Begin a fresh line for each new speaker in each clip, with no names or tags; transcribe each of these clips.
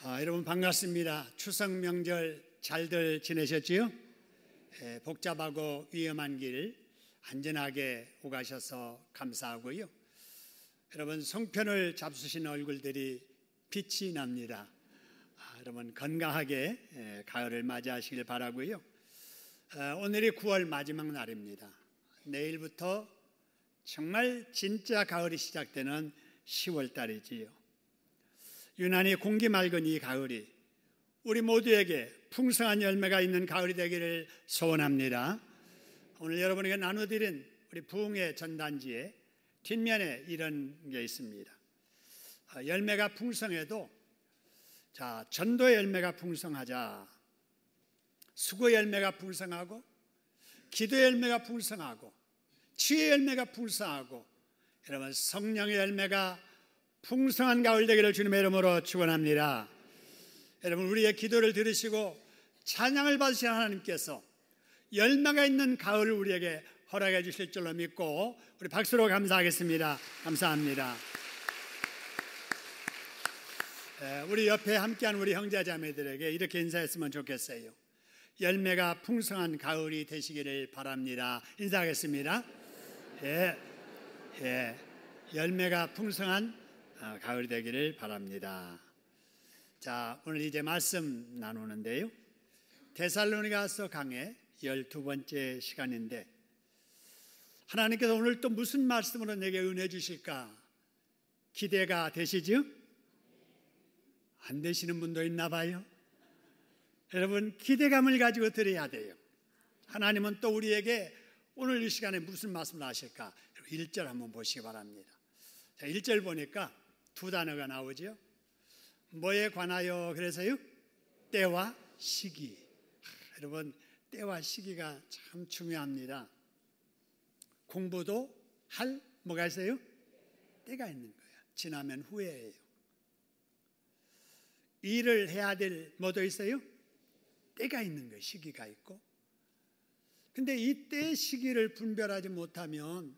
여러분 반갑습니다. 추석 명절 잘들 지내셨지요? 복잡하고 위험한 길 안전하게 오가셔서 감사하고요. 여러분 송편을 잡수신 얼굴들이 빛이 납니다. 여러분 건강하게 가을을 맞이하시길 바라고요. 오늘이 9월 마지막 날입니다. 내일부터 정말 진짜 가을이 시작되는 10월 달이지요. 유난히 공기 맑은 이 가을이 우리 모두에게 풍성한 열매가 있는 가을이 되기를 소원합니다. 오늘 여러분에게 나눠드린 우리 부흥의 전단지에 뒷면에 이런 게 있습니다. 열매가 풍성해도 전도의 열매가 풍성하자. 수고의 열매가 풍성하고 기도의 열매가 풍성하고 지혜의 열매가 풍성하고 여러분 성령의 열매가 풍성한 가을 되기를 주님의 이름으로 축원합니다. 여러분 우리의 기도를 들으시고 찬양을 받으신 하나님께서 열매가 있는 가을을 우리에게 허락해 주실 줄로 믿고 우리 박수로 감사하겠습니다. 감사합니다. 우리 옆에 함께한 우리 형제자매들에게 이렇게 인사했으면 좋겠어요. 열매가 풍성한 가을이 되시기를 바랍니다. 인사하겠습니다. 열매가 풍성한 가을이 되기를 바랍니다. 자, 오늘 이제 말씀 나누는데요. 데살로니가서 강의 12번째 시간인데 하나님께서 오늘 또 무슨 말씀으로 내게 은혜 주실까 기대가 되시죠? 안 되시는 분도 있나 봐요. 여러분 기대감을 가지고 들어야 돼요. 하나님은 또 우리에게 오늘 이 시간에 무슨 말씀을 하실까? 1절 한번 보시기 바랍니다. 자, 1절 보니까 두 단어가 나오죠. 뭐에 관하여 그래서요? 때와 시기. 여러분 때와 시기가 참 중요합니다. 공부도 할 뭐가 있어요? 때가 있는 거예요. 지나면 후회예요. 일을 해야 될 뭐도 있어요? 때가 있는 거예요. 시기가 있고. 근데 이 때 시기를 분별하지 못하면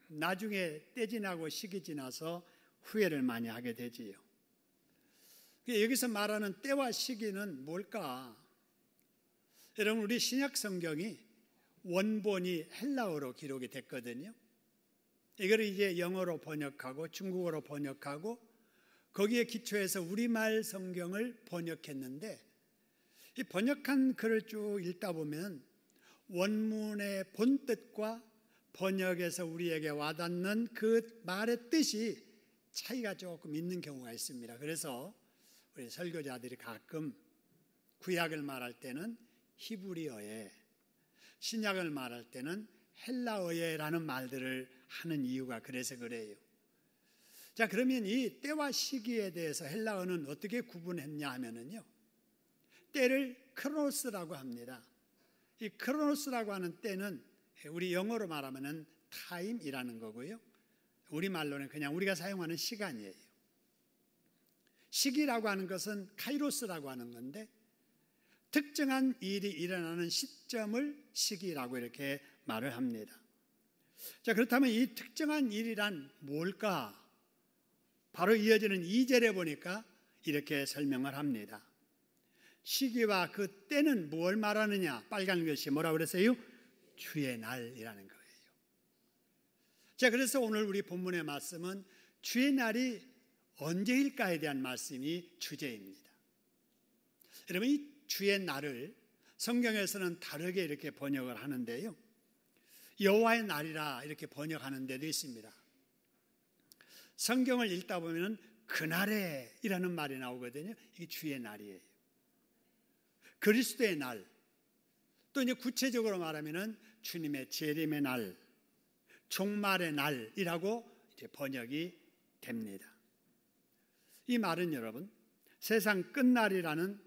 나중에 때 지나고 시기 지나서 후회를 많이 하게 되지요. 여기서 말하는 때와 시기는 뭘까? 여러분 우리 신약 성경이 원본이 헬라어로 기록이 됐거든요. 이걸 이제 영어로 번역하고 중국어로 번역하고 거기에 기초해서 우리말 성경을 번역했는데 이 번역한 글을 쭉 읽다 보면 원문의 본뜻과 번역에서 우리에게 와닿는 그 말의 뜻이 차이가 조금 있는 경우가 있습니다. 그래서 우리 설교자들이 가끔 구약을 말할 때는 히브리어에 신약을 말할 때는 헬라어에라는 말들을 하는 이유가 그래서 그래요. 자, 그러면 이 때와 시기에 대해서 헬라어는 어떻게 구분했냐 하면은요. 때를 크로노스라고 합니다. 이 크로노스라고 하는 때는 우리 영어로 말하면은 타임이라는 거고요. 우리말로는 그냥 우리가 사용하는 시간이에요. 시기라고 하는 것은 카이로스라고 하는 건데 특정한 일이 일어나는 시점을 시기라고 이렇게 말을 합니다. 자, 그렇다면 이 특정한 일이란 뭘까? 바로 이어지는 2절에 보니까 이렇게 설명을 합니다. 시기와 그 때는 뭘 말하느냐? 빨간 글씨 뭐라고 그랬어요? 주의 날이라는 거예요. 자, 그래서 오늘 우리 본문의 말씀은 주의 날이 언제일까에 대한 말씀이 주제입니다. 여러분 이 주의 날을 성경에서는 다르게 이렇게 번역을 하는데요. 여호와의 날이라 이렇게 번역하는 데도 있습니다. 성경을 읽다 보면 그날에 이라는 말이 나오거든요. 이게 주의 날이에요. 그리스도의 날, 또 이제 구체적으로 말하면은 주님의 재림의 날, 종말의 날이라고 이제 번역이 됩니다. 이 말은 여러분 세상 끝날이라는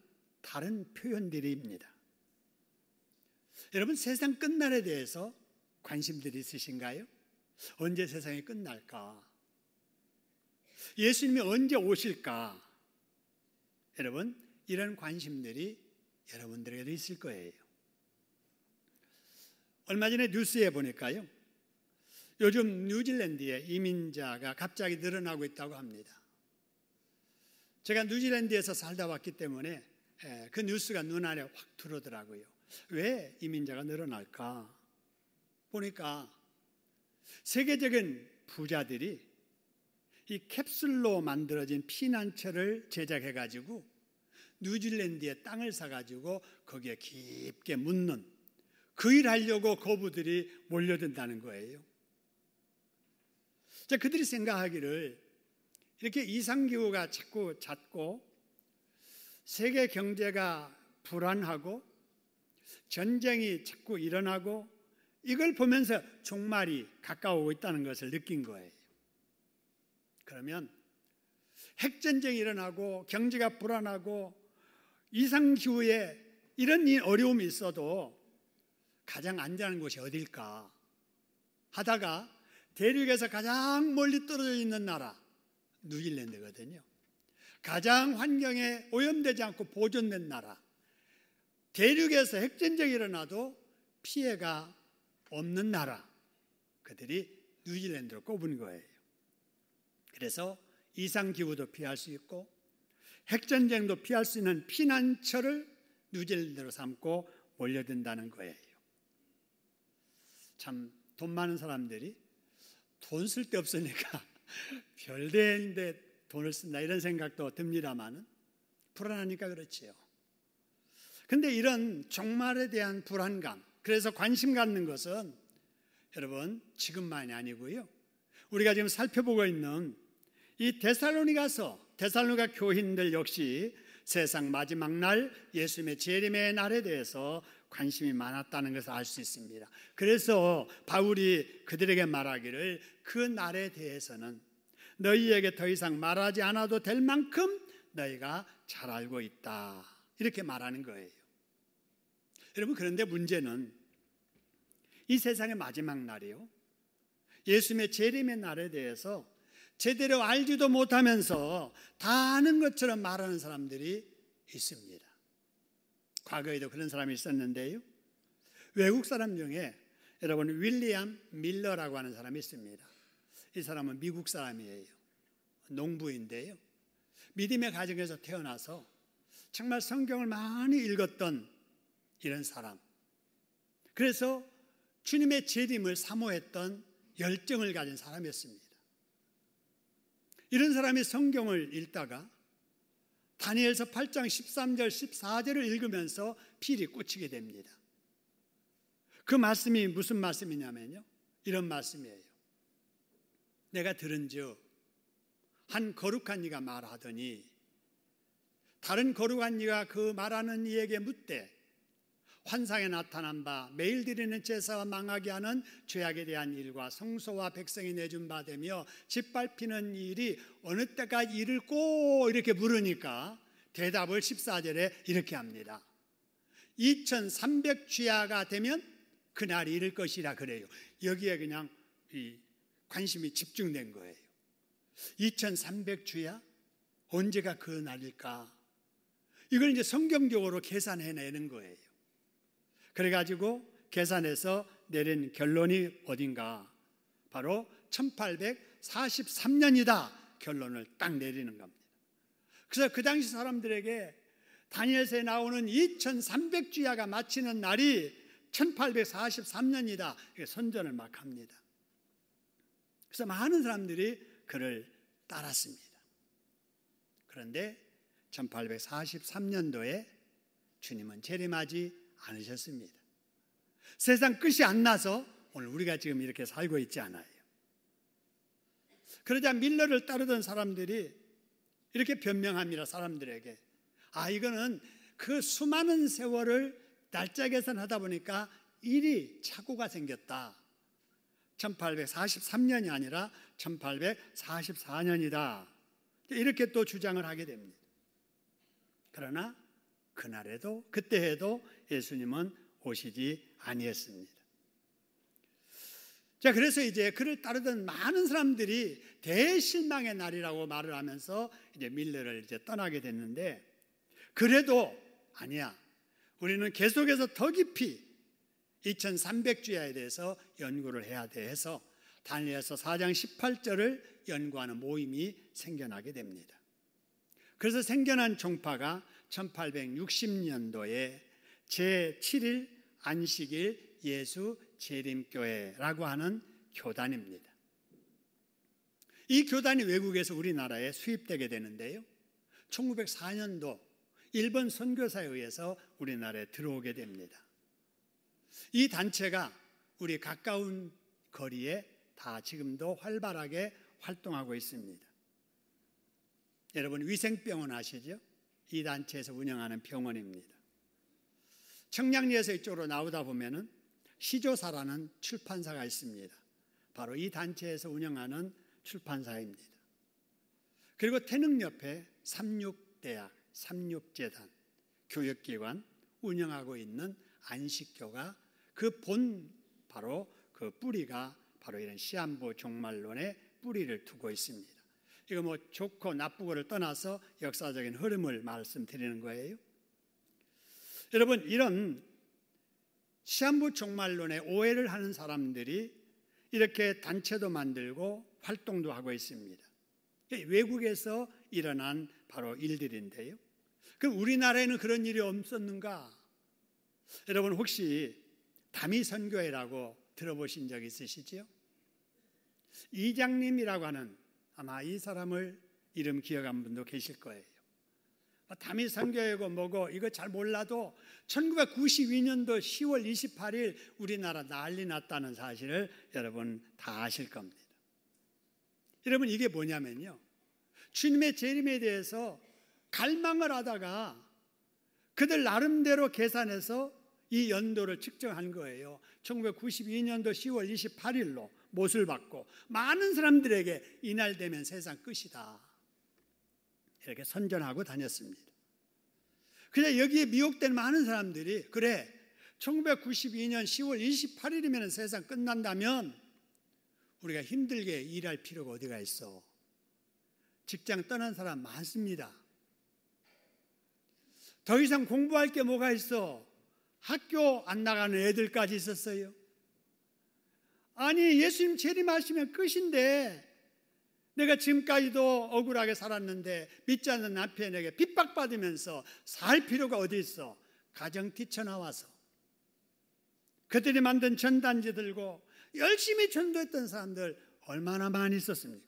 다른 표현들입니다. 여러분 세상 끝날에 대해서 관심들이 있으신가요? 언제 세상이 끝날까? 예수님이 언제 오실까? 여러분 이런 관심들이 여러분들에게도 있을 거예요. 얼마 전에 뉴스에 보니까요. 요즘 뉴질랜드에 이민자가 갑자기 늘어나고 있다고 합니다. 제가 뉴질랜드에서 살다 왔기 때문에 그 뉴스가 눈안에 확 들어오더라고요. 왜 이민자가 늘어날까? 보니까 세계적인 부자들이 이 캡슐로 만들어진 피난처를 제작해가지고 뉴질랜드에 땅을 사가지고 거기에 깊게 묻는 그 일 하려고 거부들이 몰려든다는 거예요. 자, 그들이 생각하기를 이렇게 이상기후가 자꾸 잦고 세계 경제가 불안하고 전쟁이 자꾸 일어나고 이걸 보면서 종말이 가까워오고 있다는 것을 느낀 거예요. 그러면 핵전쟁이 일어나고 경제가 불안하고 이상기후에 이런 어려움이 있어도 가장 안전한 곳이 어딜까 하다가 대륙에서 가장 멀리 떨어져 있는 나라 뉴질랜드거든요. 가장 환경에 오염되지 않고 보존된 나라, 대륙에서 핵전쟁이 일어나도 피해가 없는 나라, 그들이 뉴질랜드로 꼽은 거예요. 그래서 이상기후도 피할 수 있고 핵전쟁도 피할 수 있는 피난처를 뉴질랜드로 삼고 몰려든다는 거예요. 참 돈 많은 사람들이 돈 쓸 데 없으니까 별데인데 돈을 쓴다 이런 생각도 듭니다만은 불안하니까 그렇지요. 그런데 이런 종말에 대한 불안감, 그래서 관심 갖는 것은 여러분 지금만이 아니고요. 우리가 지금 살펴보고 있는 이 데살로니가 교인들 역시 세상 마지막 날 예수님의 재림의 날에 대해서 관심이 많았다는 것을 알 수 있습니다. 그래서 바울이 그들에게 말하기를 그 날에 대해서는 너희에게 더 이상 말하지 않아도 될 만큼 너희가 잘 알고 있다, 이렇게 말하는 거예요. 여러분, 그런데 문제는 이 세상의 마지막 날이요, 예수님의 재림의 날에 대해서 제대로 알지도 못하면서 다 아는 것처럼 말하는 사람들이 있습니다. 과거에도 그런 사람이 있었는데요, 외국 사람 중에 여러분 윌리엄 밀러라고 하는 사람이 있습니다. 이 사람은 미국 사람이에요. 농부인데요, 믿음의 가정에서 태어나서 정말 성경을 많이 읽었던 이런 사람, 그래서 주님의 재림을 사모했던 열정을 가진 사람이었습니다. 이런 사람이 성경을 읽다가 다니엘서 8장 13절 14절을 읽으면서 필이 꽂히게 됩니다. 그 말씀이 무슨 말씀이냐면요, 이런 말씀이에요. 내가 들은즉 한 거룩한 이가 말하더니 다른 거룩한 이가 그 말하는 이에게 묻되 환상에 나타난 바 매일 드리는 제사와 망하게 하는 죄악에 대한 일과 성소와 백성이 내준 바 되며 짓밟히는 일이 어느 때까지 이를꼬 이렇게 물으니까 대답을 14절에 이렇게 합니다. 2300주야가 되면 그날이 이를 것이라 그래요. 여기에 그냥 이 관심이 집중된 거예요. 2300주야? 언제가 그 날일까? 이걸 이제 성경적으로 계산해내는 거예요. 그래가지고 계산해서 내린 결론이 어딘가? 바로 1843년이다 결론을 딱 내리는 겁니다. 그래서 그 당시 사람들에게 다니엘서에 나오는 2300주야가 마치는 날이 1843년이다 선전을 막 합니다. 그래서 많은 사람들이 그를 따랐습니다. 그런데 1843년도에 주님은 재림하지 않으셨습니다. 세상 끝이 안 나서 오늘 우리가 지금 이렇게 살고 있지 않아요. 그러자 밀러를 따르던 사람들이 이렇게 변명합니다. 사람들에게 이거는 그 수많은 세월을 날짜 계산하다 보니까 일이 착오가 생겼다. 1843년이 아니라 1844년이다. 이렇게 또 주장을 하게 됩니다. 그러나 그날에도 그때에도 예수님은 오시지 아니했습니다. 자, 그래서 이제 그를 따르던 많은 사람들이 대실망의 날이라고 말을 하면서 이제 밀러를 이제 떠나게 됐는데, 그래도 아니야, 우리는 계속해서 더 깊이 2300주야에 대해서 연구를 해야 돼 해서 다니엘서 4장 18절을 연구하는 모임이 생겨나게 됩니다. 그래서 생겨난 종파가 1860년도에 제7일 안식일 예수 재림교회라고 하는 교단입니다. 이 교단이 외국에서 우리나라에 수입되게 되는데요, 1904년도 일본 선교사에 의해서 우리나라에 들어오게 됩니다. 이 단체가 우리 가까운 거리에 다 지금도 활발하게 활동하고 있습니다. 여러분, 위생병원 아시죠? 이 단체에서 운영하는 병원입니다. 청량리에서 이쪽으로 나오다 보면은 시조사라는 출판사가 있습니다. 바로 이 단체에서 운영하는 출판사입니다. 그리고 태릉 옆에 삼육대학, 삼육재단, 교육기관 운영하고 있는 안식교가 바로 그 뿌리가 바로 이런 시한부 종말론의 뿌리를 두고 있습니다. 이거 뭐 좋고 나쁘고를 떠나서 역사적인 흐름을 말씀드리는 거예요. 여러분, 이런 시한부 종말론에 오해를 하는 사람들이 이렇게 단체도 만들고 활동도 하고 있습니다. 외국에서 일어난 바로 일들인데요. 그럼 우리나라에는 그런 일이 없었는가? 여러분, 혹시 다미선교회라고 들어보신 적 있으시죠? 이장님이라고 하는, 아마 이 사람을 이름 기억한 분도 계실 거예요. 다미선교회고 뭐고 이거 잘 몰라도 1992년도 10월 28일 우리나라 난리 났다는 사실을 여러분 다 아실 겁니다. 여러분, 이게 뭐냐면요, 주님의 재림에 대해서 갈망을 하다가 그들 나름대로 계산해서 이 연도를 측정한 거예요. 1992년도 10월 28일로 못을 받고 많은 사람들에게 이날 되면 세상 끝이다, 이렇게 선전하고 다녔습니다. 그냥 여기에 미혹된 많은 사람들이, 그래 1992년 10월 28일이면 세상 끝난다면 우리가 힘들게 일할 필요가 어디가 있어. 직장 떠난 사람 많습니다. 더 이상 공부할 게 뭐가 있어. 학교 안 나가는 애들까지 있었어요. 아니, 예수님 재림하시면 끝인데 내가 지금까지도 억울하게 살았는데 믿지 않는 남편에게 핍박받으면서 살 필요가 어디 있어. 가정 뛰쳐나와서 그들이 만든 전단지 들고 열심히 전도했던 사람들 얼마나 많이 있었습니까?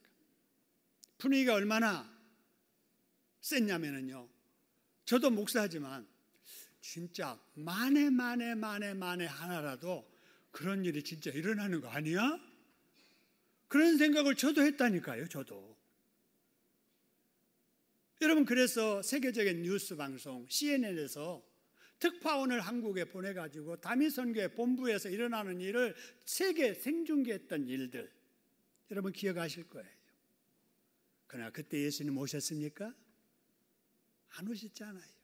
분위기가 얼마나 셌냐면요, 저도 목사지만 진짜 만에 하나라도 그런 일이 진짜 일어나는 거 아니야? 그런 생각을 저도 했다니까요. 저도. 여러분, 그래서 세계적인 뉴스 방송 CNN에서 특파원을 한국에 보내가지고 다미선교회 본부에서 일어나는 일을 세계 생중계했던 일들, 여러분 기억하실 거예요. 그러나 그때 예수님 오셨습니까? 안 오셨잖아요.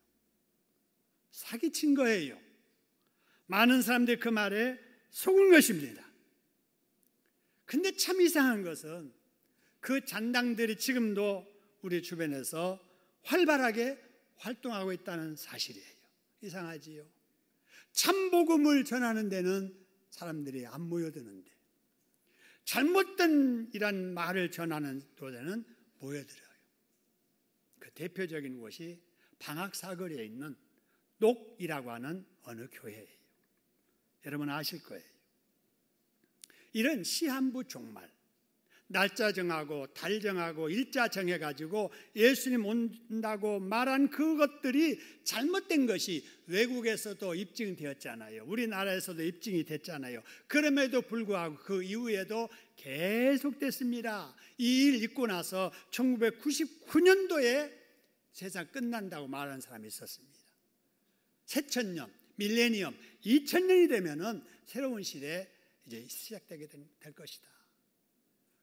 사기친 거예요. 많은 사람들이 그 말에 속은 것입니다. 근데 참 이상한 것은 그 잔당들이 지금도 우리 주변에서 활발하게 활동하고 있다는 사실이에요. 이상하지요? 참복음을 전하는 데는 사람들이 안 모여드는데 잘못된 이란 말을 전하는 데는 모여들어요. 그 대표적인 곳이 방학사거리에 있는 녹이라고 하는 어느 교회예요. 여러분 아실 거예요. 이런 시한부 종말, 날짜 정하고 달 정하고 일자 정해가지고 예수님 온다고 말한 그것들이 잘못된 것이 외국에서도 입증되었잖아요. 우리나라에서도 입증이 됐잖아요. 그럼에도 불구하고 그 이후에도 계속됐습니다. 이 일 있고 나서 1999년도에 세상 끝난다고 말하는 사람이 있었습니다. 새천년, 밀레니엄, 2000년이 되면은 새로운 시대 이제 시작되게 될 것이다.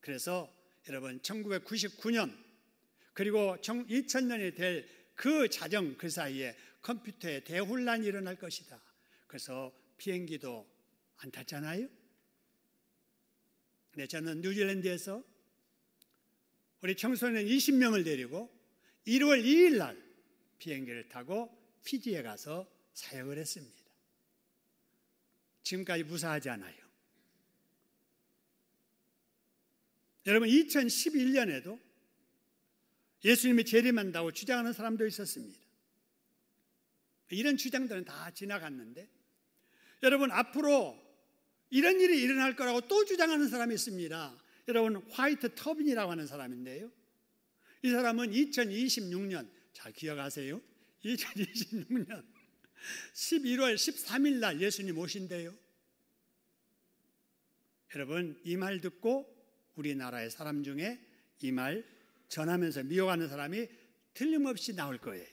그래서 여러분 1999년 그리고 2000년이 될 그 자정 그 사이에 컴퓨터에 대혼란이 일어날 것이다. 그래서 비행기도 안 탔잖아요. 근데 저는 뉴질랜드에서 우리 청소년 20명을 데리고 1월 2일 날 비행기를 타고 피지에 가서 사역을 했습니다. 지금까지 무사하지 않아요. 여러분 2011년에도 예수님이 재림한다고 주장하는 사람도 있었습니다. 이런 주장들은 다 지나갔는데 여러분, 앞으로 이런 일이 일어날 거라고 또 주장하는 사람이 있습니다. 여러분, 화이트 터빈이라고 하는 사람인데요, 이 사람은 2026년, 잘 기억하세요? 2026년 11월 13일 날 예수님 오신대요. 여러분, 이 말 듣고 우리나라의 사람 중에 이 말 전하면서 미워하는 사람이 틀림없이 나올 거예요.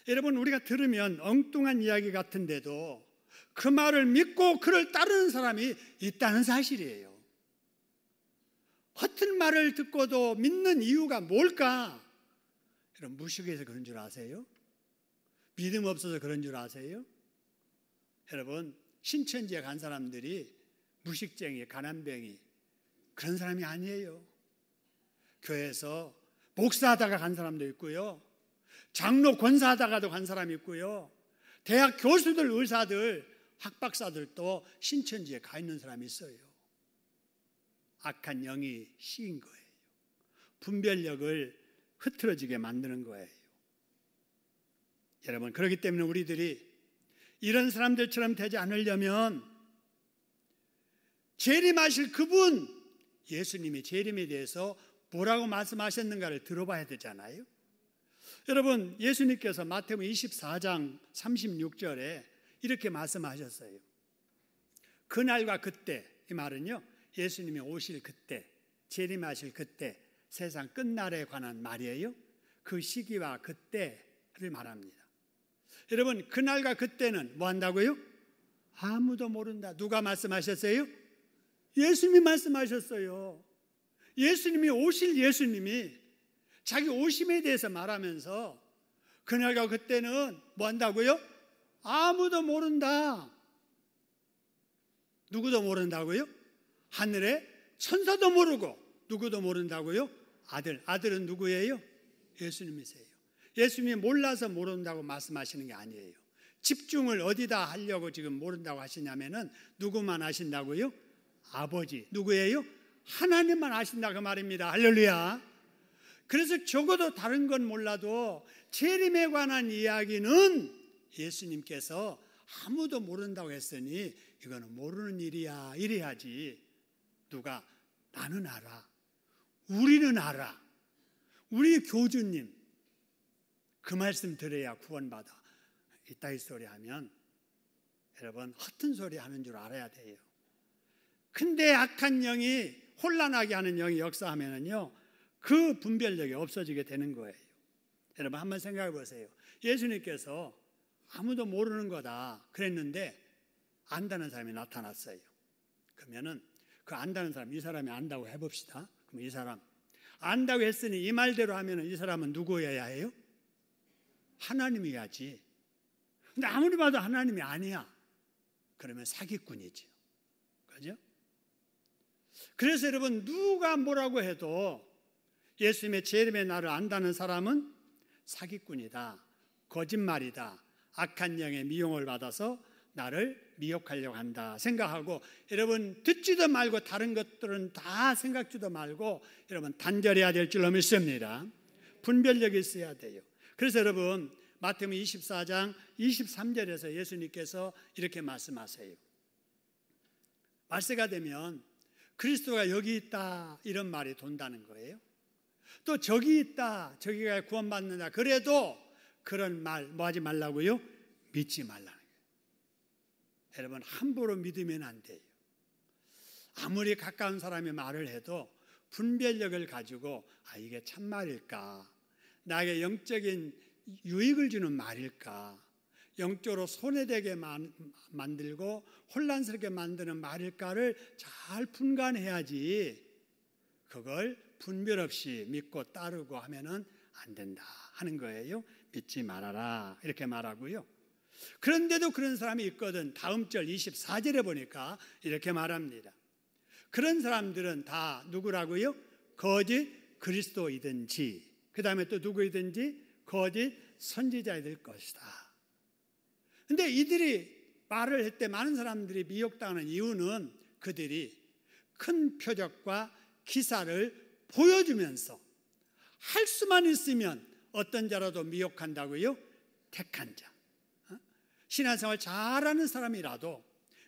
여러분, 우리가 들으면 엉뚱한 이야기 같은데도 그 말을 믿고 그를 따르는 사람이 있다는 사실이에요. 허튼 말을 듣고도 믿는 이유가 뭘까? 여러분, 무식해서 그런 줄 아세요? 믿음 없어서 그런 줄 아세요? 여러분, 신천지에 간 사람들이 무식쟁이, 가난뱅이 그런 사람이 아니에요. 교회에서 목사하다가 간 사람도 있고요, 장로 권사하다가도 간 사람이 있고요, 대학 교수들, 의사들, 학박사들도 신천지에 가 있는 사람이 있어요. 악한 영이 씌인 거예요. 분별력을 흐트러지게 만드는 거예요. 여러분, 그렇기 때문에 우리들이 이런 사람들처럼 되지 않으려면 재림하실 그분, 예수님이 재림에 대해서 뭐라고 말씀하셨는가를 들어봐야 되잖아요. 여러분, 예수님께서 마태복음 24장 36절에 이렇게 말씀하셨어요. 그날과 그때, 이 말은요, 예수님이 오실 그때, 재림하실 그때, 세상 끝날에 관한 말이에요. 그 시기와 그때를 말합니다. 여러분, 그날과 그때는 뭐 한다고요? 아무도 모른다. 누가 말씀하셨어요? 예수님이 말씀하셨어요. 예수님이, 오실 예수님이 자기 오심에 대해서 말하면서 그날과 그때는 뭐 한다고요? 아무도 모른다. 누구도 모른다고요? 하늘에 천사도 모르고 누구도 모른다고요? 아들은 누구예요? 예수님이세요. 예수님이 몰라서 모른다고 말씀하시는 게 아니에요. 집중을 어디다 하려고 지금 모른다고 하시냐면은 누구만 아신다고요? 아버지. 누구예요? 하나님만 아신다, 그 말입니다. 할렐루야. 그래서 적어도 다른 건 몰라도 재림에 관한 이야기는 예수님께서 아무도 모른다고 했으니 이거는 모르는 일이야, 이래야지. 누가? 나는 알아, 우리는 알아, 우리 교주님 그 말씀 들어야 구원받아. 이따위 소리 하면 여러분, 허튼 소리 하는 줄 알아야 돼요. 근데 악한 영이, 혼란하게 하는 영이 역사하면은요, 그 분별력이 없어지게 되는 거예요. 여러분, 한번 생각해 보세요. 예수님께서 아무도 모르는 거다 그랬는데 안다는 사람이 나타났어요. 그러면은 그 안다는 사람, 이 사람이 안다고 해봅시다. 그럼 이 사람 안다고 했으니 이 말대로 하면은 이 사람은 누구여야 해요? 하나님이야지. 근데 아무리 봐도 하나님이 아니야. 그러면 사기꾼이죠. 그죠? 그래서 여러분, 누가 뭐라고 해도 예수님의 재림의 날을 안다는 사람은 사기꾼이다, 거짓말이다, 악한 영의 미용을 받아서 나를 미혹하려고 한다 생각하고, 여러분 듣지도 말고 다른 것들은 다 생각지도 말고 여러분 단절해야 될 줄로 믿습니다. 분별력이 있어야 돼요. 그래서 여러분, 마태복음 24장 23절에서 예수님께서 이렇게 말씀하세요. 말세가 되면 그리스도가 여기 있다 이런 말이 돈다는 거예요. 또 저기 있다, 저기가 구원받는다, 그래도 그런 말 뭐 하지 말라고요? 믿지 말라는 거예요. 여러분, 함부로 믿으면 안 돼요. 아무리 가까운 사람이 말을 해도 분별력을 가지고 이게 참말일까, 나에게 영적인 유익을 주는 말일까, 영적으로 손해되게 만들고 혼란스럽게 만드는 말일까를 잘 분간해야지 그걸 분별 없이 믿고 따르고 하면은 안 된다 하는 거예요. 믿지 말아라 이렇게 말하고요. 그런데도 그런 사람이 있거든. 다음 절 24절에 보니까 이렇게 말합니다. 그런 사람들은 다 누구라고요? 거짓 그리스도이든지, 그 다음에 또 누구이든지 거짓 선지자일 것이다. 근데 이들이 말을 할 때 많은 사람들이 미혹당하는 이유는 그들이 큰 표적과 기사를 보여주면서 할 수만 있으면 어떤 자라도 미혹한다고요? 택한 자. 신앙생활 잘하는 사람이라도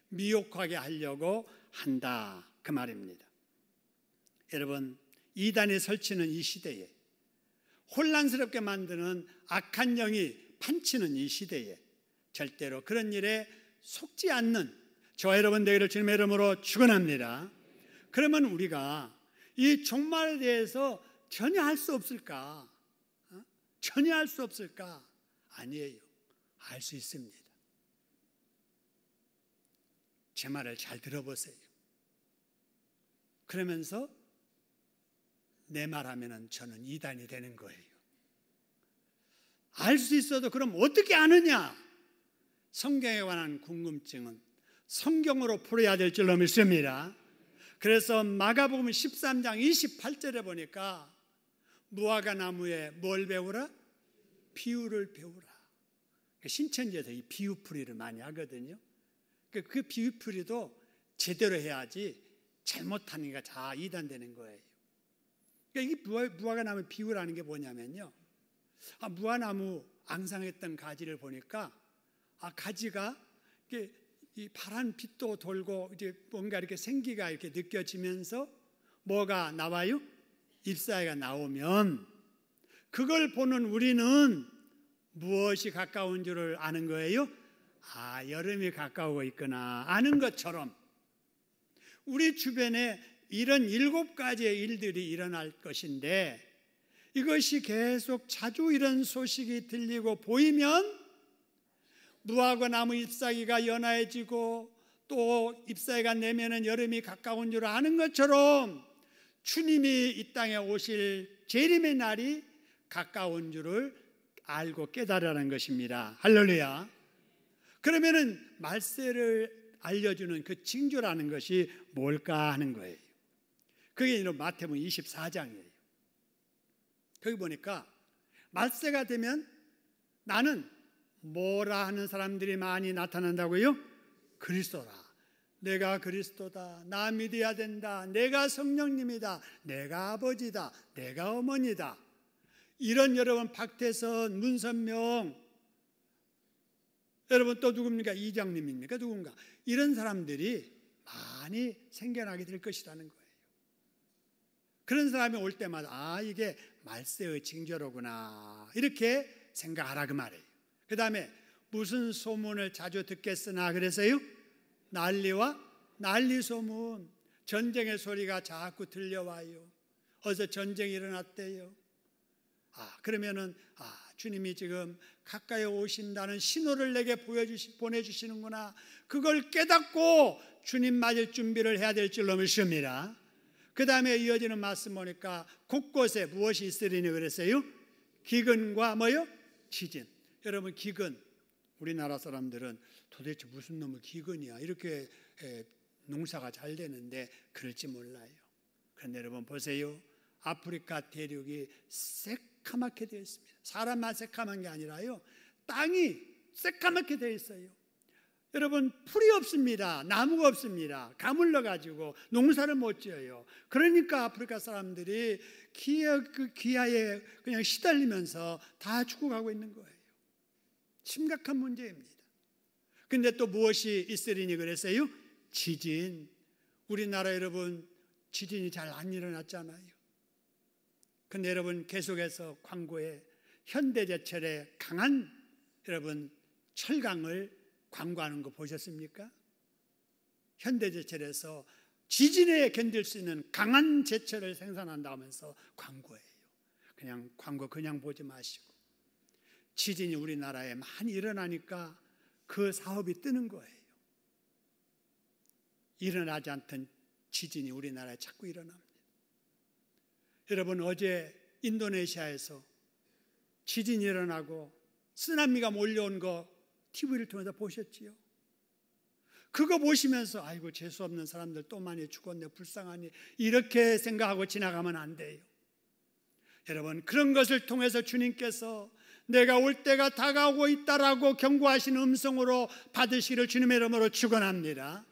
미혹하게 하려고 한다, 그 말입니다. 여러분, 이단이 설치는 이 시대에, 혼란스럽게 만드는 악한 영이 판치는 이 시대에 절대로 그런 일에 속지 않는 저와 여러분 되기를 주님의 이름으로 축원합니다. 그러면 우리가 이 종말에 대해서 전혀 할 수 없을까? 전혀 할 수 없을까? 아니에요. 알 수 있습니다. 제 말을 잘 들어보세요. 그러면서 내 말하면은 저는 이단이 되는 거예요. 알 수 있어도 그럼 어떻게 아느냐? 성경에 관한 궁금증은 성경으로 풀어야 될 줄로 믿습니다. 그래서 마가복음 13장 28절에 보니까 무화과 나무에 뭘 배우라? 비유를 배우라. 신천지에서 이 비유풀이를 많이 하거든요. 그 비유풀이도 제대로 해야지 잘못하니까 다 이단되는 거예요. 이게 무화과 나무 비유라는 게 뭐냐면요, 무화나무 앙상했던 가지를 보니까 가지가 이 파란 빛도 돌고 이제 뭔가 이렇게 생기가 이렇게 느껴지면서 뭐가 나와요? 잎사귀가 나오면 그걸 보는 우리는 무엇이 가까운 줄을 아는 거예요? 여름이 가까우고 있구나 아는 것처럼 우리 주변에 이런 7가지의 일들이 일어날 것인데, 이것이 계속 자주 이런 소식이 들리고 보이면 무화과 나무 잎사귀가 연화해지고 또 잎사귀가 내면은 여름이 가까운 줄 아는 것처럼 주님이 이 땅에 오실 재림의 날이 가까운 줄을 알고 깨달으라는 것입니다. 할렐루야. 그러면은 말세를 알려주는 그 징조라는 것이 뭘까 하는 거예요. 그게 마태복음 24장이에요. 거기 보니까 말세가 되면 나는 뭐라 하는 사람들이 많이 나타난다고요? 그리스도라. 내가 그리스도다. 나 믿어야 된다. 내가 성령님이다. 내가 아버지다. 내가 어머니다. 이런 여러분 박태선, 문선명, 여러분 또 누굽니까? 이장님입니까? 누군가? 이런 사람들이 많이 생겨나게 될 것이라는 거예요. 그런 사람이 올 때마다 이게 말세의 징조로구나 이렇게 생각하라 그 말이에요. 그 다음에 무슨 소문을 자주 듣겠으나 그래서요? 난리와 난리 소문, 전쟁의 소리가 자꾸 들려와요. 어디서 전쟁이 일어났대요. 그러면은 주님이 지금 가까이 오신다는 신호를 내게 보내주시는구나. 그걸 깨닫고 주님 맞을 준비를 해야 될 줄로 믿습니다. 그 다음에 이어지는 말씀 보니까 곳곳에 무엇이 있으리니 그랬어요? 기근과 뭐요? 지진. 여러분 기근, 우리나라 사람들은 도대체 무슨 놈의 기근이야 이렇게 농사가 잘 되는데 그럴지 몰라요. 그런데 여러분 보세요. 아프리카 대륙이 새카맣게 되어 있습니다. 사람만 새카만 게 아니라요, 땅이 새카맣게 되어 있어요. 여러분 풀이 없습니다. 나무가 없습니다. 가물러 가지고 농사를 못 지어요. 그러니까 아프리카 사람들이 기아에 그냥 시달리면서 다 죽어가고 있는 거예요. 심각한 문제입니다. 근데 또 무엇이 있으리니 그랬어요? 지진. 우리나라 여러분 지진이 잘 안 일어났잖아요. 근데 여러분 계속해서 광고에 현대제철의 강한 여러분 철강을 광고하는 거 보셨습니까? 현대제철에서 지진에 견딜 수 있는 강한 제철을 생산한다 하면서 광고예요. 그냥 광고 그냥 보지 마시고, 지진이 우리나라에 많이 일어나니까 그 사업이 뜨는 거예요. 일어나지 않던 지진이 우리나라에 자꾸 일어납니다. 여러분 어제 인도네시아에서 지진이 일어나고 쓰나미가 몰려온 거 TV를 통해서 보셨지요? 그거 보시면서 아이고 재수없는 사람들 또 많이 죽었네, 불쌍하니 이렇게 생각하고 지나가면 안 돼요. 여러분 그런 것을 통해서 주님께서 내가 올 때가 다가오고 있다라고 경고하신 음성으로 받으시기를 주님의 이름으로 축원합니다.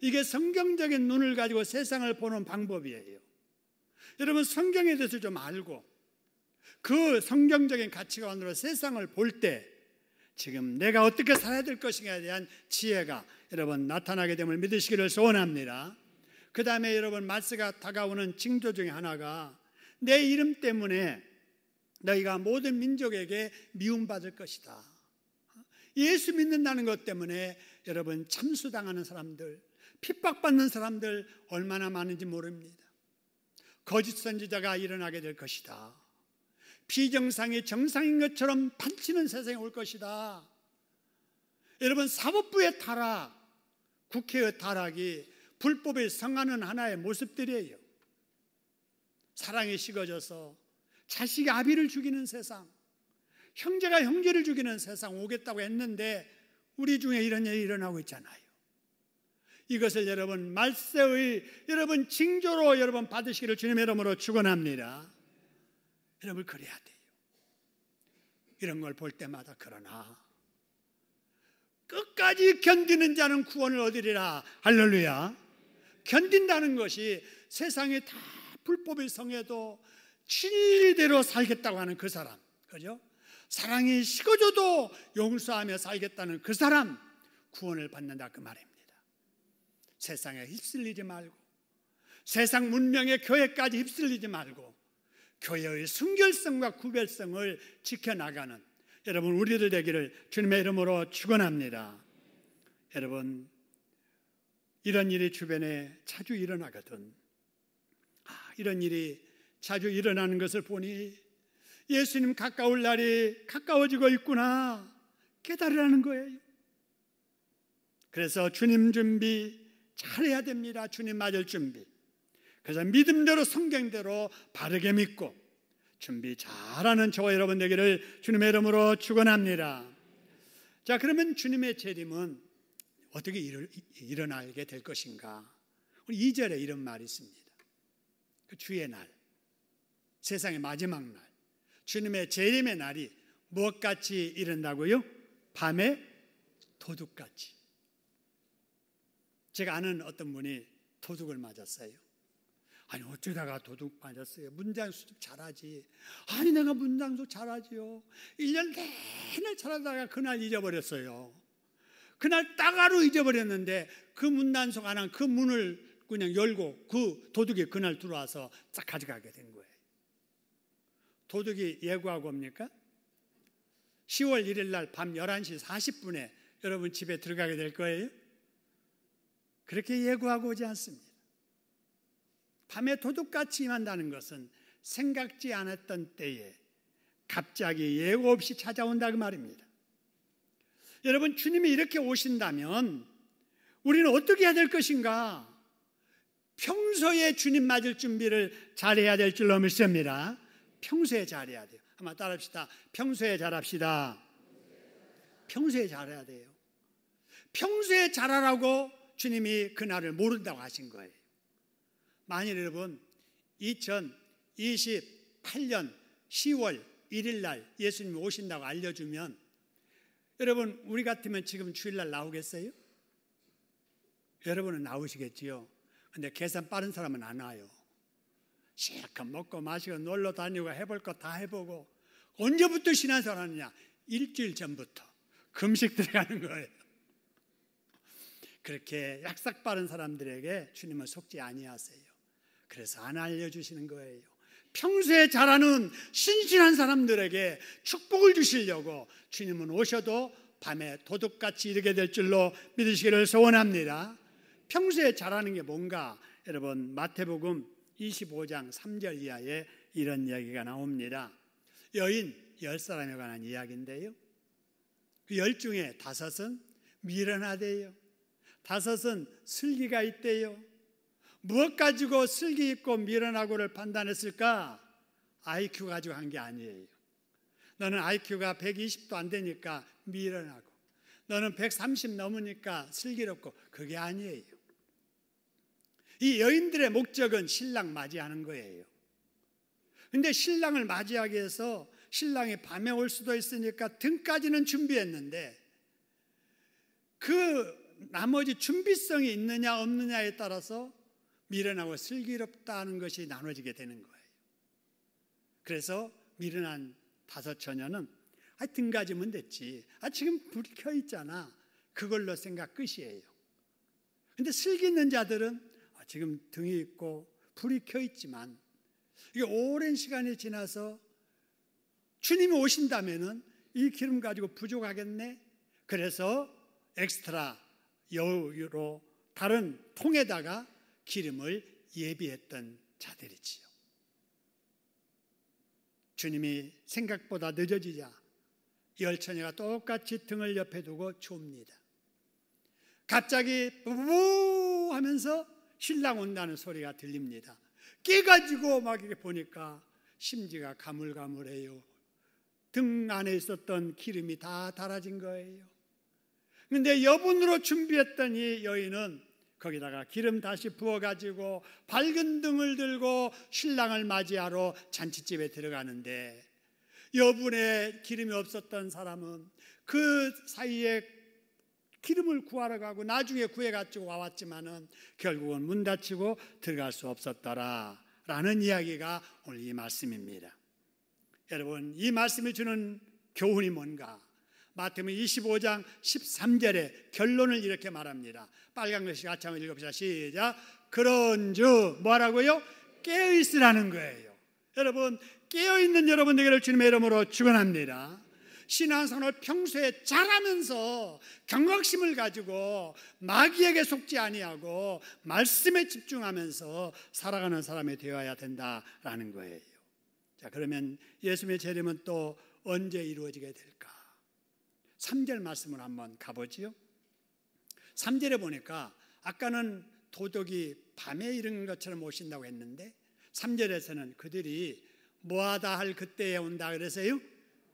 이게 성경적인 눈을 가지고 세상을 보는 방법이에요. 여러분 성경에 대해서 좀 알고 그 성경적인 가치관으로 세상을 볼 때 지금 내가 어떻게 살아야 될 것인가에 대한 지혜가 여러분 나타나게 됨을 믿으시기를 소원합니다. 그 다음에 여러분 말세가 다가오는 징조 중에 하나가 내 이름 때문에 너희가 모든 민족에게 미움받을 것이다. 예수 믿는다는 것 때문에 여러분 참수당하는 사람들, 핍박받는 사람들 얼마나 많은지 모릅니다. 거짓 선지자가 일어나게 될 것이다. 비정상이 정상인 것처럼 판치는 세상이 올 것이다. 여러분 사법부의 타락, 국회의 타락이 불법을 성하는 하나의 모습들이에요. 사랑이 식어져서 자식이 아비를 죽이는 세상, 형제가 형제를 죽이는 세상 오겠다고 했는데 우리 중에 이런 일이 일어나고 있잖아요. 이것을 여러분 말세의 여러분 징조로 여러분 받으시기를 주님의 이름으로 축원합니다. 여러분 그래야 돼요. 이런 걸 볼 때마다 그러나 끝까지 견디는 자는 구원을 얻으리라. 할렐루야. 견딘다는 것이 세상에 다 불법을 성해도 진리대로 살겠다고 하는 그 사람, 그죠? 사랑이 식어져도 용서하며 살겠다는 그 사람 구원을 받는다 그 말입니다. 세상에 휩쓸리지 말고 세상 문명의 교회까지 휩쓸리지 말고 교회의 순결성과 구별성을 지켜나가는 여러분 우리들 되기를 주님의 이름으로 축원합니다. 여러분 이런 일이 주변에 자주 일어나거든. 이런 일이 자주 일어나는 것을 보니 예수님 가까울 날이 가까워지고 있구나 깨달으라는 거예요. 그래서 주님 준비 잘해야 됩니다. 주님 맞을 준비. 그래서 믿음대로 성경대로 바르게 믿고 준비 잘하는 저와 여러분 되기를 주님의 이름으로 축원합니다. 자, 그러면 주님의 재림은 어떻게 일어나게 될 것인가? 우리 2절에 이런 말이 있습니다. 그 주의 날, 세상의 마지막 날, 주님의 재림의 날이 무엇같이 이른다고요? 밤에 도둑같이. 제가 아는 어떤 분이 도둑을 맞았어요. 아니 어쩌다가 도둑 맞았어요. 문장수습 잘하지. 아니 내가 문장수 잘하지요. 1년 내내 잘하다가 그날 잊어버렸어요. 그날 따가로 잊어버렸는데 그 문단속 안 한 그 문을 그냥 열고 그 도둑이 그날 들어와서 싹 가져가게 된 거예요. 도둑이 예고하고 옵니까? 10월 1일 날 밤 11시 40분에 여러분 집에 들어가게 될 거예요. 그렇게 예고하고 오지 않습니다. 밤에 도둑같이 임한다는 것은 생각지 않았던 때에 갑자기 예고 없이 찾아온다 그 말입니다. 여러분 주님이 이렇게 오신다면 우리는 어떻게 해야 될 것인가? 평소에 주님 맞을 준비를 잘해야 될 줄로 믿습니다. 평소에 잘해야 돼요. 한번 따라합시다. 평소에 잘합시다. 평소에 잘해야 돼요. 평소에 잘하라고 주님이 그날을 모른다고 하신 거예요. 만일 여러분 2028년 10월 1일 날 예수님이 오신다고 알려주면 여러분 우리 같으면 지금 주일날 나오겠어요? 여러분은 나오시겠지요. 근데 계산 빠른 사람은 안 와요. 실컷 먹고 마시고 놀러 다니고 해볼 거 다 해보고 언제부터 신앙생활 하느냐? 일주일 전부터 금식 들어가는 거예요. 그렇게 약삭 빠른 사람들에게 주님은 속지 아니하세요. 그래서 안 알려주시는 거예요. 평소에 잘하는 신실한 사람들에게 축복을 주시려고 주님은 오셔도 밤에 도둑같이 이르게 될 줄로 믿으시기를 소원합니다. 평소에 잘하는 게 뭔가? 여러분 마태복음 25장 3절 이하에 이런 이야기가 나옵니다. 여인 10사람에 관한 이야기인데요. 그 10 중에 5은 미련하대요. 5은 슬기가 있대요. 무엇 가지고 슬기 있고 미련하고를 판단했을까? IQ 가지고 한 게 아니에요. 너는 IQ가 120도 안 되니까 미련하고 너는 130 넘으니까 슬기롭고 그게 아니에요. 이 여인들의 목적은 신랑 맞이하는 거예요. 근데 신랑을 맞이하기 위해서 신랑이 밤에 올 수도 있으니까 등까지는 준비했는데 그 나머지 준비성이 있느냐 없느냐에 따라서 미련하고 슬기롭다는 것이 나눠지게 되는 거예요. 그래서 미련한 5 처녀는 등 가지면 됐지. 지금 불 켜 있잖아. 그걸로 생각 끝이에요. 근데 슬기 있는 자들은 지금 등이 있고 불이 켜 있지만 이게 오랜 시간이 지나서 주님이 오신다면은 이 기름 가지고 부족하겠네. 그래서 엑스트라 여유로 다른 통에다가 기름을 예비했던 자들이지요. 주님이 생각보다 늦어지자 10처녀가 똑같이 등을 옆에 두고 줍니다. 갑자기 부부부 하면서 신랑 온다는 소리가 들립니다. 깨가지고 막 이렇게 보니까 심지가 가물가물해요. 등 안에 있었던 기름이 다 달아진 거예요. 그런데 여분으로 준비했던 이 여인은 거기다가 기름 다시 부어가지고 밝은 등을 들고 신랑을 맞이하러 잔치집에 들어가는데, 여분에 기름이 없었던 사람은 그 사이에 기름을 구하러 가고 나중에 구해가지고 와왔지만은 결국은 문 닫히고 들어갈 수 없었더라 라는 이야기가 오늘 이 말씀입니다. 여러분, 이 말씀이 주는 교훈이 뭔가? 마태복음 25장 13절에 결론을 이렇게 말합니다. 빨간 글씨 같이 한번 읽읍시다. 시작. 그런즉 뭐라고요? 깨어있으라는 거예요. 여러분, 깨어있는 여러분 되기를 주님의 이름으로 축원합니다. 신앙생활을 평소에 잘하면서 경각심을 가지고 마귀에게 속지 아니하고 말씀에 집중하면서 살아가는 사람이 되어야 된다라는 거예요. 자, 그러면 예수님의 재림은 또 언제 이루어지게 될까? 3절 말씀을 한번 가보지요. 3절에 보니까 아까는 도둑이 밤에 이른 것처럼 오신다고 했는데 3절에서는 그들이 뭐하다 할 그때에 온다 그래서요.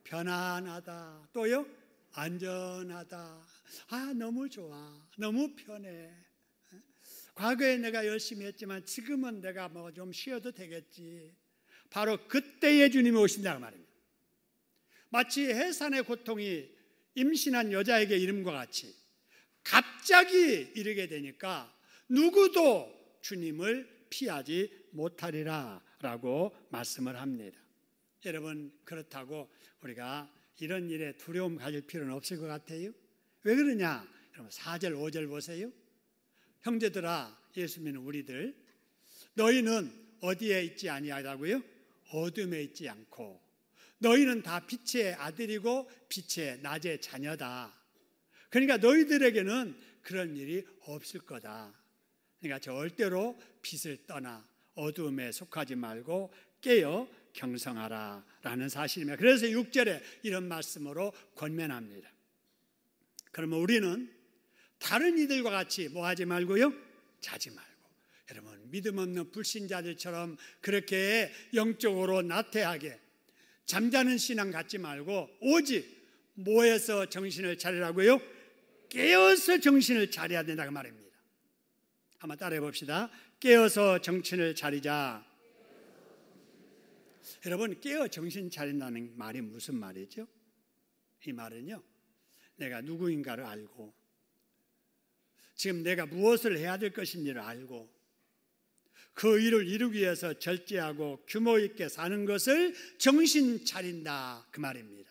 편안하다, 또요 안전하다. 너무 좋아, 너무 편해. 과거에 내가 열심히 했지만 지금은 내가 뭐 좀 쉬어도 되겠지. 바로 그때에 주님이 오신다고 말입니다. 마치 해산의 고통이 임신한 여자에게 이름과 같이 갑자기 이르게 되니까 누구도 주님을 피하지 못하리라 라고 말씀을 합니다. 여러분, 그렇다고 우리가 이런 일에 두려움 가질 필요는 없을 것 같아요. 왜 그러냐? 여러분 4절 5절 보세요. 형제들아, 예수 믿는 우리들, 너희는 어디에 있지 아니하다고요? 어둠에 있지 않고 너희는 다 빛의 아들이고 빛의 낮의 자녀다. 그러니까 너희들에게는 그런 일이 없을 거다. 그러니까 절대로 빛을 떠나 어둠에 속하지 말고 깨어 경성하라 라는 사실입니다. 그래서 6절에 이런 말씀으로 권면합니다. 그러면 우리는 다른 이들과 같이 뭐 하지 말고요? 자지 말고. 여러분, 믿음 없는 불신자들처럼 그렇게 영적으로 나태하게 잠자는 신앙 갖지 말고 오직 뭐해서 정신을 차리라고요? 깨어서 정신을 차려야 된다고 말입니다. 한번 따라해 봅시다. 깨어서 정신을 차리자. 여러분, 깨어 정신 차린다는 말이 무슨 말이죠? 이 말은요, 내가 누구인가를 알고 지금 내가 무엇을 해야 될 것인지를 알고 그 일을 이루기 위해서 절제하고 규모 있게 사는 것을 정신 차린다, 그 말입니다.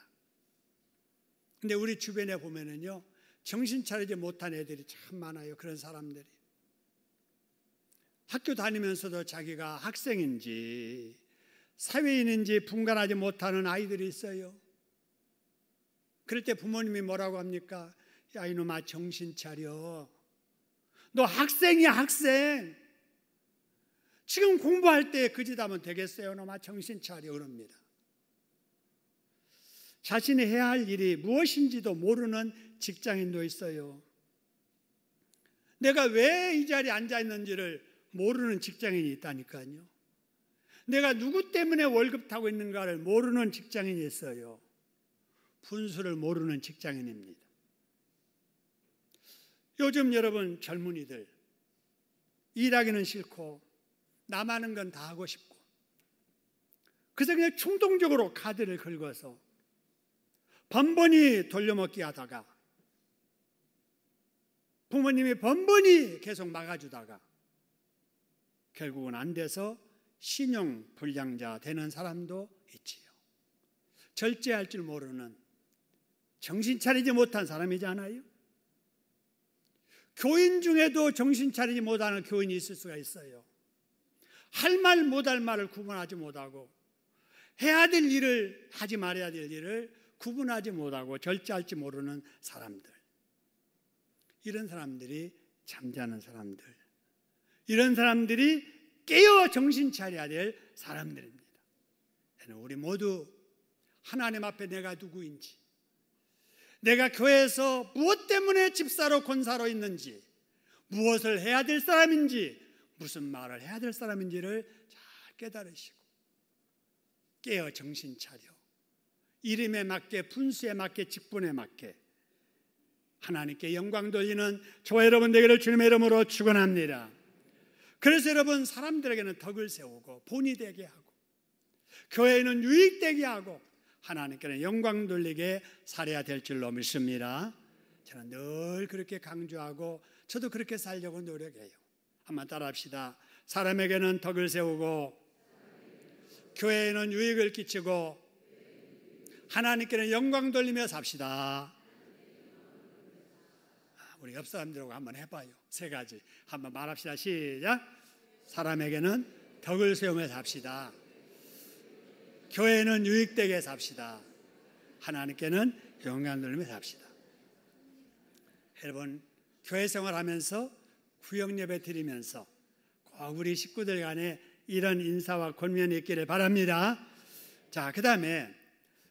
근데 우리 주변에 보면은요, 정신 차리지 못한 애들이 참 많아요. 그런 사람들이 학교 다니면서도 자기가 학생인지 사회인인지 분간하지 못하는 아이들이 있어요. 그럴 때 부모님이 뭐라고 합니까? 야, 이놈아, 정신 차려. 너 학생이야, 학생. 지금 공부할 때 그 짓 하면 되겠어요? 이놈아, 정신 차려. 그럽니다. 자신이 해야 할 일이 무엇인지도 모르는 직장인도 있어요. 내가 왜 이 자리에 앉아 있는지를 모르는 직장인이 있다니까요. 내가 누구 때문에 월급 타고 있는가를 모르는 직장인이 있어요. 분수를 모르는 직장인입니다. 요즘 여러분 젊은이들 일하기는 싫고 남 하는 건 다 하고 싶고 그래서 그냥 충동적으로 카드를 긁어서 번번이 돌려먹기 하다가 부모님이 번번이 계속 막아주다가 결국은 안 돼서 신용 불량자 되는 사람도 있지요. 절제할 줄 모르는 정신 차리지 못한 사람이잖아요. 교인 중에도 정신 차리지 못하는 교인이 있을 수가 있어요. 할 말 못할 말을 구분하지 못하고 해야 될 일을 하지 말아야 될 일을 구분하지 못하고 절제할지 모르는 사람들. 이런 사람들이 잠자는 사람들. 이런 사람들이 깨어 정신 차려야 될 사람들입니다. 우리 모두 하나님 앞에 내가 누구인지, 내가 교회에서 무엇 때문에 집사로 권사로 있는지, 무엇을 해야 될 사람인지, 무슨 말을 해야 될 사람인지를 잘 깨달으시고 깨어 정신 차려 이름에 맞게, 분수에 맞게, 직분에 맞게 하나님께 영광 돌리는 저와 여러분 되기를 주님의 이름으로 축원합니다. 그래서 여러분, 사람들에게는 덕을 세우고 본이 되게 하고 교회에는 유익되게 하고 하나님께는 영광 돌리게 살아야 될 줄로 믿습니다. 저는 늘 그렇게 강조하고 저도 그렇게 살려고 노력해요. 한번 따라합시다. 사람에게는 덕을 세우고 교회에는 유익을 끼치고 하나님께는 영광 돌리며 삽시다. 우리 옆 사람들하고 한번 해봐요. 세 가지 한번 말합시다. 시작. 사람에게는 덕을 세우며 삽시다. 교회는 유익되게 삽시다. 하나님께는 영광 돌리며 삽시다. 여러분, 교회 생활하면서 구역 예배 드리면서 꼭 우리 식구들 간에 이런 인사와 권면이 있기를 바랍니다. 자, 그 다음에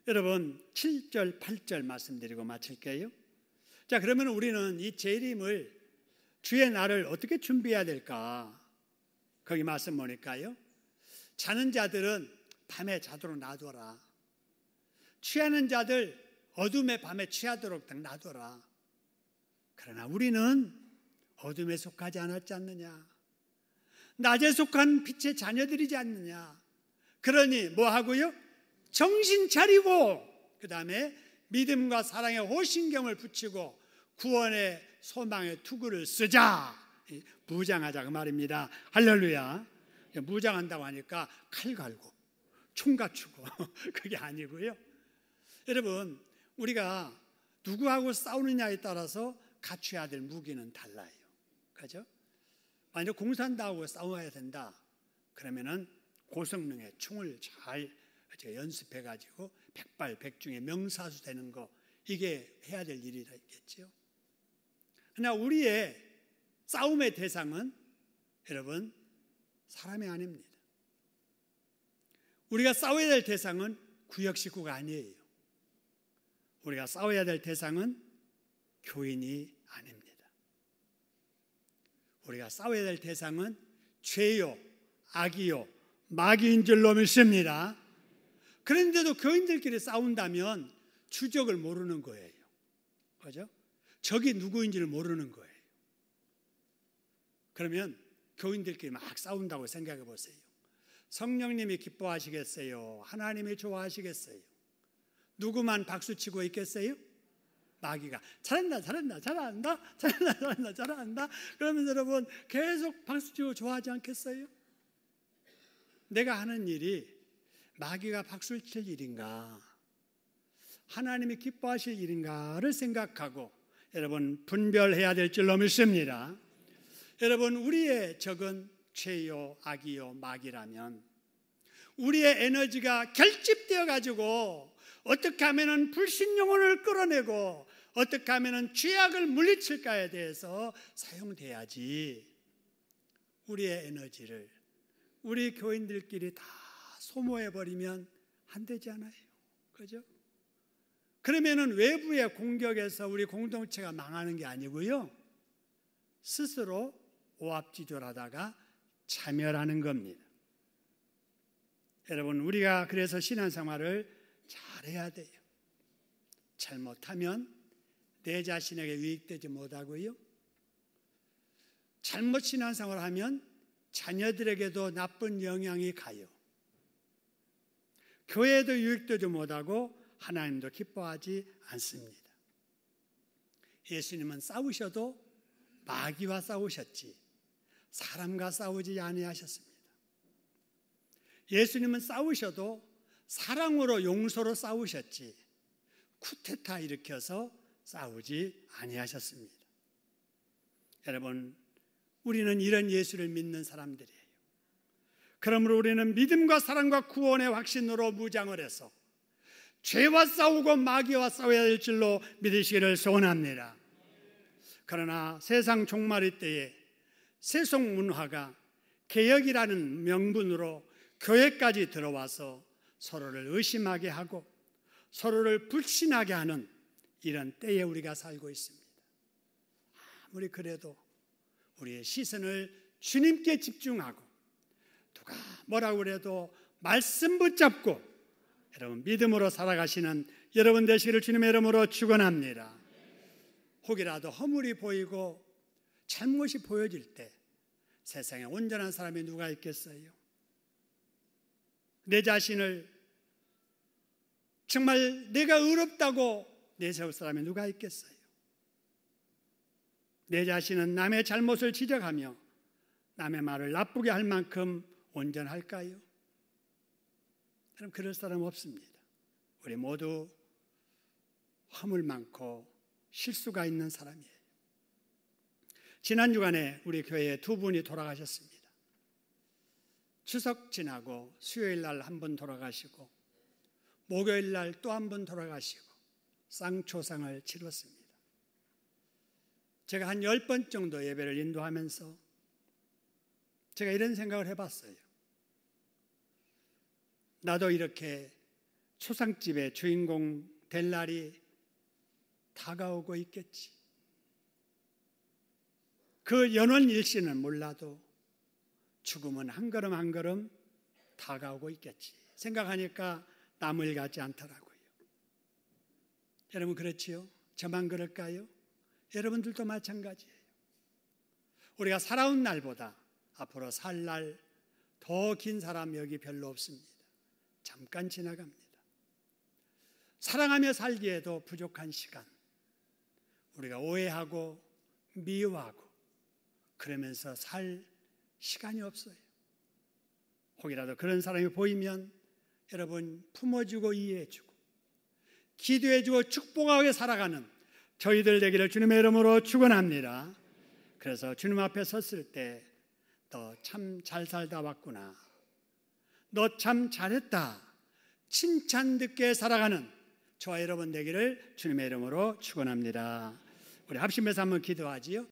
여러분 7절 8절 말씀드리고 마칠게요. 자, 그러면 우리는 이 재림을 주의 날을 어떻게 준비해야 될까? 거기 말씀 보니까요, 자는 자들은 밤에 자도록 놔둬라. 취하는 자들 어둠의 밤에 취하도록 놔둬라. 그러나 우리는 어둠에 속하지 않았지 않느냐? 낮에 속한 빛의 자녀들이지 않느냐? 그러니 뭐 하고요? 정신 차리고 그 다음에 믿음과 사랑의 호신경을 붙이고 구원의 소망의 투구를 쓰자. 무장하자 그 말입니다. 할렐루야. 무장한다고 하니까 칼 갈고 총 갖추고 그게 아니고요. 여러분, 우리가 누구하고 싸우느냐에 따라서 갖춰야 될 무기는 달라요. 그죠? 만약 공산당하고 싸워야 된다 그러면은 고성능의 총을 잘 연습해가지고 백발백중의 명사수 되는 거, 이게 해야 될 일이겠죠. 그러나 우리의 싸움의 대상은 여러분 사람이 아닙니다. 우리가 싸워야 될 대상은 구역 식구가 아니에요. 우리가 싸워야 될 대상은 교인이 아닙니다. 우리가 싸워야 될 대상은 죄요, 악이요, 마귀인 줄로 믿습니다. 그런데도 교인들끼리 싸운다면 주적을 모르는 거예요. 그죠? 적이 누구인지를 모르는 거예요. 그러면 교인들끼리 막 싸운다고 생각해 보세요. 성령님이 기뻐하시겠어요? 하나님이 좋아하시겠어요? 누구만 박수치고 있겠어요? 마귀가 잘한다 잘한다 잘한다 잘한다 잘한다 잘한다 그러면 여러분 계속 박수치고 좋아하지 않겠어요? 내가 하는 일이 마귀가 박수를 칠 일인가, 하나님이 기뻐하실 일인가를 생각하고 여러분 분별해야 될 줄로 믿습니다. 여러분, 우리의 적은 죄요, 악이요, 마귀라면 우리의 에너지가 결집되어 가지고 어떻게 하면 불신영혼을 끌어내고 어떻게 하면 죄악을 물리칠까에 대해서 사용돼야지, 우리의 에너지를 우리 교인들끼리 다 소모해버리면 안 되지 않아요? 그죠? 그러면은 외부의 공격에서 우리 공동체가 망하는 게 아니고요, 스스로 오합지졸하다가 자멸하는 겁니다. 여러분, 우리가 그래서 신앙생활을 잘해야 돼요. 잘못하면 내 자신에게 유익되지 못하고요, 잘못 신앙생활을 하면 자녀들에게도 나쁜 영향이 가요. 교회에도 유익되지 못하고 하나님도 기뻐하지 않습니다. 예수님은 싸우셔도 마귀와 싸우셨지 사람과 싸우지 아니하셨습니다. 예수님은 싸우셔도 사랑으로 용서로 싸우셨지 쿠데타 일으켜서 싸우지 아니하셨습니다. 여러분, 우리는 이런 예수를 믿는 사람들이에요. 그러므로 우리는 믿음과 사랑과 구원의 확신으로 무장을 해서 죄와 싸우고 마귀와 싸워야 될 줄로 믿으시기를 소원합니다. 그러나 세상 종말의 때에 세속 문화가 개혁이라는 명분으로 교회까지 들어와서 서로를 의심하게 하고 서로를 불신하게 하는 이런 때에 우리가 살고 있습니다. 아무리 그래도 우리의 시선을 주님께 집중하고 누가 뭐라고 그래도 말씀 붙잡고 여러분 믿음으로 살아가시는 여러분 되시기를 주님의 이름으로 축원합니다. 혹이라도 허물이 보이고 잘못이 보여질 때 세상에 온전한 사람이 누가 있겠어요? 내 자신을 정말 내가 의롭다고 내세울 사람이 누가 있겠어요? 내 자신은 남의 잘못을 지적하며 남의 말을 나쁘게 할 만큼 온전할까요? 그럼 그럴 사람 없습니다. 우리 모두 허물 많고 실수가 있는 사람이에요. 지난 주간에 우리 교회에 두 분이 돌아가셨습니다. 추석 지나고 수요일 날 한 분 돌아가시고 목요일 날 또 한 분 돌아가시고 쌍초상을 치렀습니다. 제가 한 10번 정도 예배를 인도하면서 제가 이런 생각을 해봤어요. 나도 이렇게 초상집의 주인공 될 날이 다가오고 있겠지. 그 연원 일시는 몰라도 죽음은 한 걸음 한 걸음 다가오고 있겠지 생각하니까 남을 같지 않더라고요. 여러분 그렇지요? 저만 그럴까요? 여러분들도 마찬가지예요. 우리가 살아온 날보다 앞으로 살 날 더 긴 사람 여기 별로 없습니다. 잠깐 지나갑니다. 사랑하며 살기에도 부족한 시간, 우리가 오해하고 미워하고 그러면서 살 시간이 없어요. 혹이라도 그런 사람이 보이면 여러분 품어주고 이해해주고 기도해주고 축복하게 살아가는 저희들 되기를 주님의 이름으로 축원합니다. 그래서 주님 앞에 섰을 때 너 참 잘 살다 왔구나, 너 참 잘했다 칭찬 듣게 살아가는 저와 여러분 되기를 주님의 이름으로 축원합니다. 우리 합심해서 한번 기도하지요.